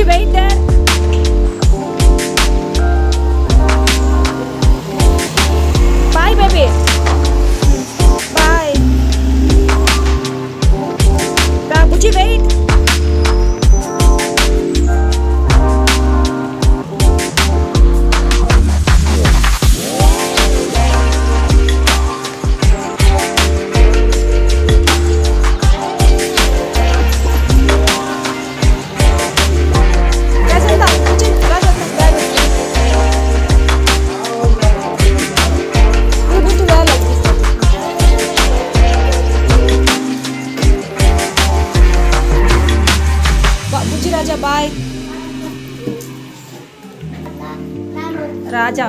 wait there. Bye, baby. Bye. Buji, wait. Bye. Raja.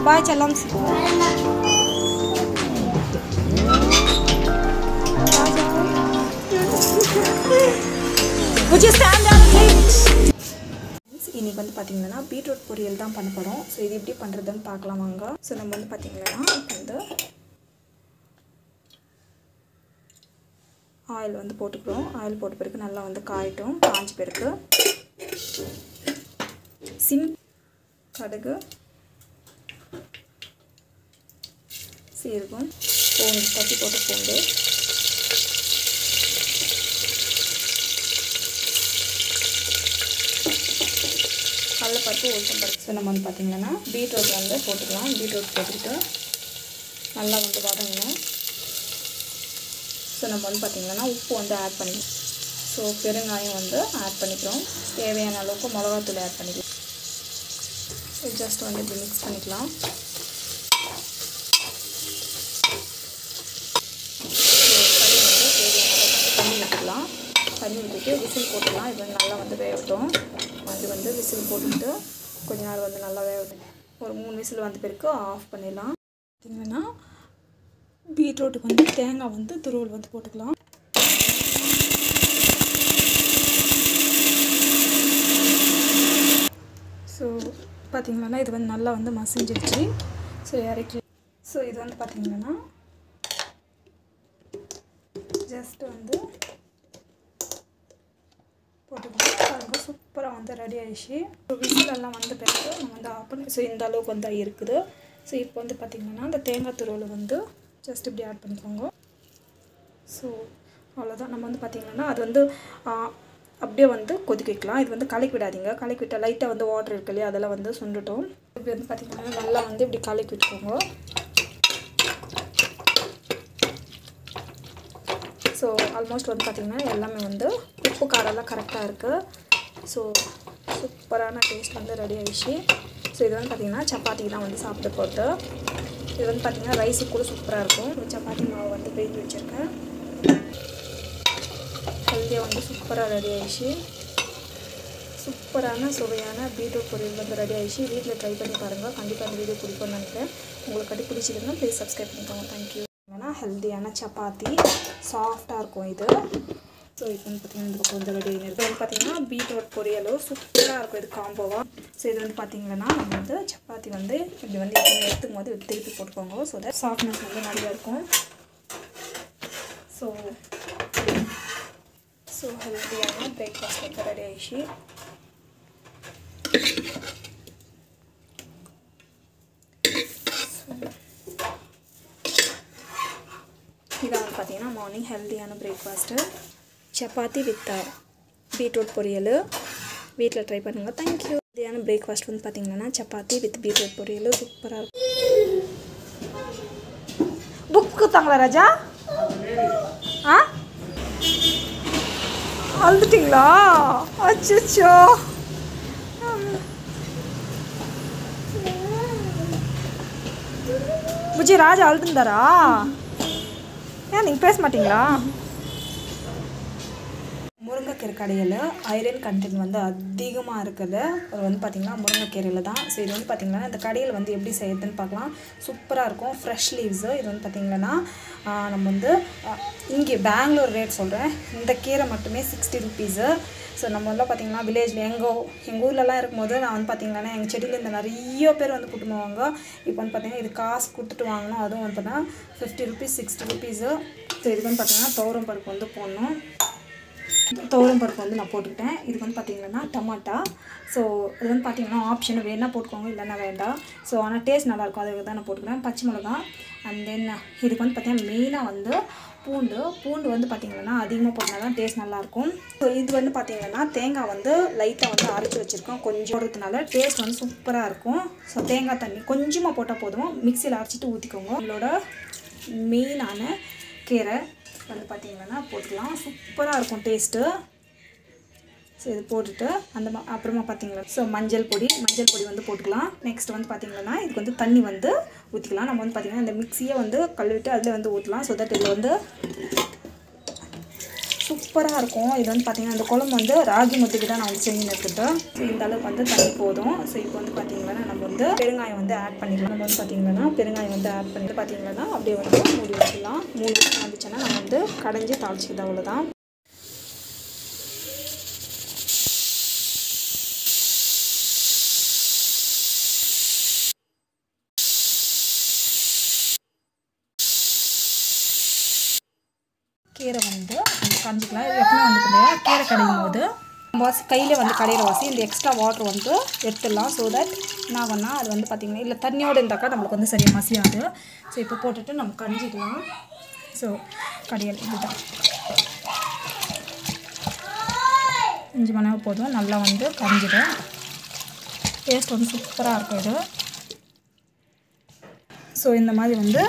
Bye, Chalam. Would you stand down, please? இன்னைக்கு வந்து பாத்தீங்கன்னா beetroot பொரியல் தான் பண்ண போறோம். சோ இது எப்படி பண்றதுன்னு பார்க்கலாம் வாங்க. சோ நம்ம வந்து பாத்தீங்கன்னா வந்து ஆயில் வந்து போட்டுக்கிறோம். ஆயில் போட்ட பிறகு நல்லா வந்து காயட்டும். காஞ்ச பிறகு சிம் கடுகு சீரகம் பூண்டு தட்டி போட்டு பூண்டு கடலைப்பருப்பு உளுத்தம்பருப்பு. ஸோ நம்ம வந்து பார்த்திங்கன்னா பீட்ரூட் வந்து போட்டுக்கலாம். பீட்ரூட் போட்டுக்கிட்டு நல்லா வந்து வதங்கணும். ஸோ நம்ம வந்து பார்த்திங்கன்னா உப்பு வந்து ஆட் பண்ணிக்கலாம். ஸோ பெருங்காயம் வந்து ஆட் பண்ணிக்கிறோம். தேவையான அளவுக்கு மிளகாத்தூள் ஆட் பண்ணிக்கலாம். ஸோ ஜஸ்ட் வந்து இப்படி மிக்ஸ் பண்ணிக்கலாம். தண்ணி ஊற்றிக்கலாம். தண்ணி ஊற்றிட்டு விசில் போட்டுக்கலாம். இது வந்து நல்லா வந்து வேகட்டும். அது வந்து விசில் போட்டுட்டு கொஞ்ச நேரம் வந்து நல்லா வேகட்டும். ஒரு 3 விசில் வந்த பிறகு ஆஃப் பண்ணிடலாம். பார்த்திங்கன்னா பீட்ரூட்டுக்கு வந்து தேங்காய் வந்து துருவல் வந்து போட்டுக்கலாம். ஸோ பார்த்திங்கன்னா இது வந்து நல்லா வந்து மசிஞ்சிடுச்சு. ஸோ இறக்கி ஸோ இது வந்து பார்த்திங்கன்னா ஜஸ்ட் வந்து போட்டுக்கலாம். பாருங்கள் சூப்பராக வந்து ரெடி ஆகிடுச்சு. ஸோ விசிலெல்லாம் வந்த பிறகு நம்ம வந்து ஆஃப் பண்ணி ஸோ இந்த அளவுக்கு வந்து இருக்குது. ஸோ இப்போ வந்து பார்த்திங்கன்னா அந்த தேங்காய் துருவலை வந்து ஜஸ்ட் இப்படி ஆட் பண்ணிக்கோங்க. ஸோ அவ்வளோதான். நம்ம வந்து பார்த்திங்கன்னா அது வந்து அப்படியே வந்து கொதிக்க வைக்கலாம். இது வந்து கலக்கி விடாதீங்க. கலக்கி விட்டால் லைட்டாக வந்து வாட்டர் இருக்கு இல்லையா, அதெல்லாம் வந்து சுண்டுட்டோம். இப்படி வந்து பார்த்திங்கன்னா நல்லா வந்து இப்படி கலக்கி விட்டுக்கோங்க. ஸோ ஆல்மோஸ்ட் வந்து பார்த்திங்கன்னா எல்லாமே வந்து உப்பு காரெல்லாம் கரெக்டாக இருக்குது. ஸோ சூப்பரான டேஸ்ட் வந்து ரெடி ஆகிடுச்சு. ஸோ இது வந்து பார்த்திங்கன்னா சப்பாத்தி தான் வந்து சாப்பிட்டு போட்டு இது வந்து பார்த்திங்கன்னா ரைஸுக்கு கூட சூப்பராக இருக்கும். சப்பாத்தி மாவு வந்து பேஞ்சு வச்சுருக்கேன். ஹெல்த்தியாக வந்து சூப்பராக ரெடி ஆகிடுச்சு. சூப்பரான சுவையான பீட்ரூட் பொரியல் வந்து ரெடி ஆகிடுச்சு. வீட்டில் ட்ரை பண்ணி பாருங்கள். கண்டிப்பாக அந்த வீடியோ பிடிக்கும்னு நினைக்கிறேன். உங்களுக்கு கட்டி பிடிச்சிருந்தா ப்ளீஸ் சப்ஸ்கிரைப் பண்ணிக்கோங்க. தேங்க்யூ. ஏன்னா ஹெல்த்தியான சப்பாத்தி சாஃப்டாக இருக்கும் இது. ஸோ இப்போ வந்து பார்த்திங்கன்னா இந்த பக்கம் வந்து ரெடி ஆகிடுது. வந்து பார்த்திங்கன்னா பீட்ரூட் பொரியலும் சூப்பராக இருக்கும் இது காம்போவாக. ஸோ இது வந்து பார்த்திங்கன்னா நம்ம வந்து சப்பாத்தி வந்து இப்படி வந்து எடுத்துக்கும் போது திருப்பி போட்டுக்கோங்க. ஸோ தட் சாஃப்ட்னஸ் வந்து நிறையா இருக்கும். ஸோ ஹெல்த்தியான பிரேக்ஃபாஸ்ட் வந்து ரெடி ஆகிடுச்சு. இதான் வந்து பார்த்திங்கன்னா மார்னிங் ஹெல்த்தியான பிரேக்ஃபாஸ்ட்டு சப்பாத்தி வித் பீட்ரூட் பொரியல். வீட்டில் ட்ரை பண்ணுங்கள். தேங்க்யூ. ஹெல்த்தியான பிரேக்ஃபாஸ்ட் வந்து பார்த்திங்கன்னா சப்பாத்தி வித் பீட்ரூட் பொரியல் சூப்பராக இருக்கும். புக் கொடுத்தாங்களா ராஜா? ஆ அழுதுட்டிங்களா? அச்சோ. புஜி ராஜா அழுதுந்தாரா? ஏன் நீங்கள் பேச மாட்டிங்களா? முருங்கைக்கீரை கடையில் ஐரன் கண்டென்ட் வந்து அதிகமாக இருக்குது. அது வந்து பார்த்திங்கன்னா முருங்கைக்கீரையில் தான். ஸோ இது வந்து பார்த்திங்கன்னா இந்த கடையில் வந்து எப்படி செய்யுதுன்னு பார்க்கலாம். சூப்பராக இருக்கும். Fresh leaves. இது வந்து பார்த்திங்கன்னா நம்ம வந்து இங்கே பெங்களூர் ரேட் சொல்கிறேன். இந்த கீரை மட்டுமே 60 ருபீஸு. ஸோ நம்ம வந்து பார்த்திங்கன்னா வில்லேஜில் எங்கள் ஊர்லலாம் இருக்கும்போது நான் வந்து பார்த்திங்கன்னா எங்கள் செடியிலேருந்து நிறைய பேர் வந்து கூட்டு போவாங்க. இப்போ வந்து பார்த்திங்கன்னா இது காசு கொடுத்துட்டு வாங்கணும். அதுவும் வந்து பார்த்தீங்கன்னா 50 ருபீஸ் 60 ருபீஸு. ஸோ இதுக்கு வந்து பார்த்திங்கன்னா துவரம் பருப்பு வந்து போடணும். துவரம் பருப்பு வந்து நான் போட்டுக்கிட்டேன். இதுக்கு வந்து பார்த்திங்கன்னா டமாட்டா. ஸோ இது வந்து பார்த்திங்கன்னா ஆப்ஷன் வேணால் போட்டுக்கோங்க, இல்லைன்னா வேண்டாம். ஸோ ஆனால் டேஸ்ட் நல்லாயிருக்கும், அதுக்கு தான் நான் போட்டுக்கிறேன். பச்சை மிளகா. அண்ட் தென் இதுக்கு வந்து பார்த்திங்கன்னா மெயினாக வந்து பூண்டு வந்து பார்த்திங்கன்னா அதிகமாக போட்டால் தான் டேஸ்ட் நல்லாயிருக்கும். ஸோ இது வந்து பார்த்திங்கன்னா தேங்காய் வந்து லைட்டாக வந்து அரைச்சி வச்சுருக்கோம். கொஞ்சம் போடுறதுனால டேஸ்ட் வந்து சூப்பராக இருக்கும். ஸோ தேங்காய் தண்ணி கொஞ்சமாக போட்டால் போதும், மிக்சியில் அரைச்சிட்டு ஊற்றிக்கோங்க. உங்களோட மெயினான கீரை வந்து பார்த்திங்கன்னா போட்டுக்கலாம், சூப்பராக இருக்கும் டேஸ்ட்டு. ஸோ இது போட்டுட்டு அப்புறமா பார்த்திங்கன்னா ஸோ மஞ்சள் பொடி வந்து போட்டுக்கலாம். நெக்ஸ்ட் வந்து பார்த்திங்கன்னா இதுக்கு வந்து தண்ணி வந்து ஊற்றிக்கலாம். நம்ம வந்து பார்த்திங்கன்னா இந்த மிக்ஸியை வந்து கழுவிட்டு அதில் வந்து ஊற்றலாம். ஸோ தட் இதில் வந்து சூப்பராக இருக்கும். இது வந்து பார்த்திங்கன்னா இந்த குழம்பு வந்து ராகி முத்துக்கு தான் நான் வந்து செஞ்சு எடுத்துட்டேன். ஸோ இந்த அளவுக்கு வந்து தண்ணி போதும். ஸோ இப்போ வந்து பார்த்திங்கன்னா நம்ம வந்து பெருங்காயம் வந்து ஆட் பண்ணிக்கலாம். நம்ம வந்து பார்த்திங்கன்னா பெருங்காயம் வந்து ஆட் பண்ணிட்டு பார்த்திங்கன்னா அப்படியே வந்து மூடி வச்சுக்கலாம். 3 நிமிஷம் வந்துச்சுன்னா நம்ம வந்து கடைஞ்சி தாளிச்சிக்கிது, அவ்வளோதான். கீரை வந்து கரைஞ்சிக்கலாம். இது எப்பவுமே வந்து பார்த்தீங்கன்னா கீரை கடையும் போது நம்ம கையில் வந்து கடையிற வாசி இந்த எக்ஸ்ட்ரா வாட்டர் வந்து எடுத்துடலாம். ஸோ தட் என்ன பண்ணால் அது வந்து பார்த்திங்கன்னா இல்லை தண்ணியோடு இருந்தாக்கா நம்மளுக்கு வந்து சரியாக மசியாது. ஸோ இப்போ போட்டுட்டு நம்ம கரைஞ்சிக்கலாம். ஸோ கடையல் இதுதான் 5 மணி நேரம் போதும், நல்லா வந்து கரைஞ்சிடும். டேஸ்ட் வந்து சூப்பராக இருக்கும் இது. ஸோ இந்த மாதிரி வந்து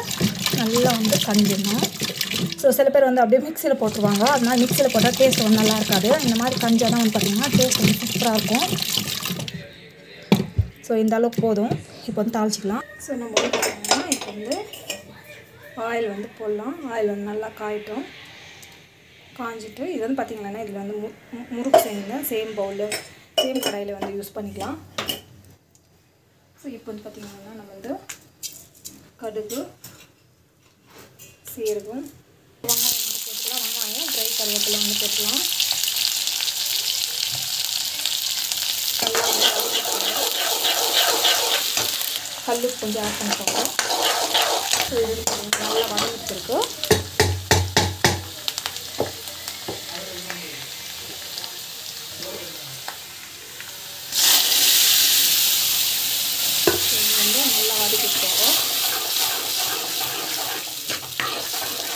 நல்லா வந்து கரைஞ்சிடணும். ஸோ சில பேர் வந்து அப்படியே மிக்சியில் போட்டுருவாங்க, அதனால் மிக்சியில் போட்டால் டேஸ்ட் வந்து நல்லா இருக்காது. இந்த மாதிரி கஞ்சாக தான் வந்து பார்த்திங்கன்னா டேஸ்ட் வந்து சூப்பராக இருக்கும். ஸோ இந்த அளவுக்கு போதும். இப்போ வந்து தாளிச்சிக்கலாம். ஸோ நம்ம வந்து பார்த்திங்கன்னா இப்போ வந்து ஆயில் வந்து போடலாம். ஆயில் வந்து நல்லா காயிட்டோம். காஞ்சிட்டு இது வந்து பார்த்திங்கன்னா இதில் வந்து முறுக்கு செஞ்சு சேம் பவுலில் சேம் கடாயில் வந்து யூஸ் பண்ணிக்கலாம். ஸோ இப்போ வந்து பார்த்திங்கன்னா நம்ம வந்து கடுகு, சீரகம், வெங்காயம் வந்து போட்டுக்கலாம். வெங்காயம் ட்ரை கருவேப்பிலை வந்து போட்டுக்கலாம். கல் கொஞ்சம் ஆட் பண்ணிக்கோங்க. ஸோ இது நல்லா வதங்கிட்டுருக்கு. நல்லா வதக்கிக்கோங்க.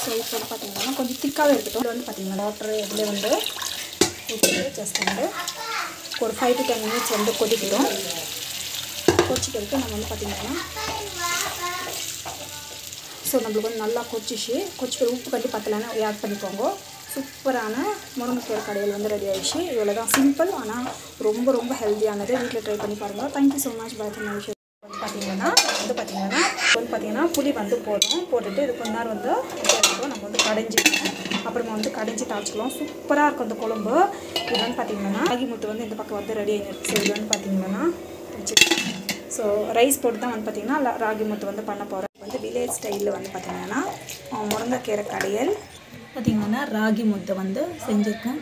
ஸோ இப்போ வந்து பார்த்திங்கன்னா கொஞ்சம் திக்காகவே இருக்கட்டும். இது வந்து பார்த்திங்கன்னா வாட்டர் இதில் வந்து ஊற்றிட்டு ஜஸ்ட் வந்து ஒரு 5 to 10 மினிட்ஸ் வந்து கொதிக்கிடும். கொதிச்சிட்டு நம்ம வந்து பார்த்திங்கன்னா ஸோ நம்மளுக்கு வந்து நல்லா கொதிச்சு உப்பு கட்டி பத்தலைன்னா ஆட் பண்ணிக்கோங்க. சூப்பரான முருங்கைக்கீரை கடையில் வந்து ரெடி ஆகிடுச்சு. இவ்வளோ தான், சிம்பிள் ஆனால் ரொம்ப ரொம்ப ஹெல்த்தியானது. வீட்டில் ட்ரை பண்ணி பாருங்கள். Thank you so much. பாய். விஷயம் வந்து பார்த்திங்கன்னா புளி வந்து போட்டுட்டு இது கொஞ்ச நேரம் வந்து நம்ம வந்து கடைஞ்சிக்கணும். அப்புறமா வந்து கடைஞ்சி தாளிச்சிக்கலாம். சூப்பராக இருக்கும் இந்த குழம்பு. இது வந்து பார்த்திங்கன்னா ராகி முத்து வந்து இந்த பக்கம் வந்து ரெடி ஆகிடுச்சு. ஸோ இது வந்து பார்த்திங்கன்னா ஸோ ரைஸ் போட்டு தான் வந்து பார்த்திங்கன்னா ராகி முத்து வந்து பண்ண போகிறேன். வந்து வில்லேஜ் ஸ்டைலில் வந்து பார்த்திங்கன்னா முருங்கைக்கீரை கடையல் பார்த்திங்கன்னா ராகி முத்தை வந்து செஞ்சுருக்கேன்.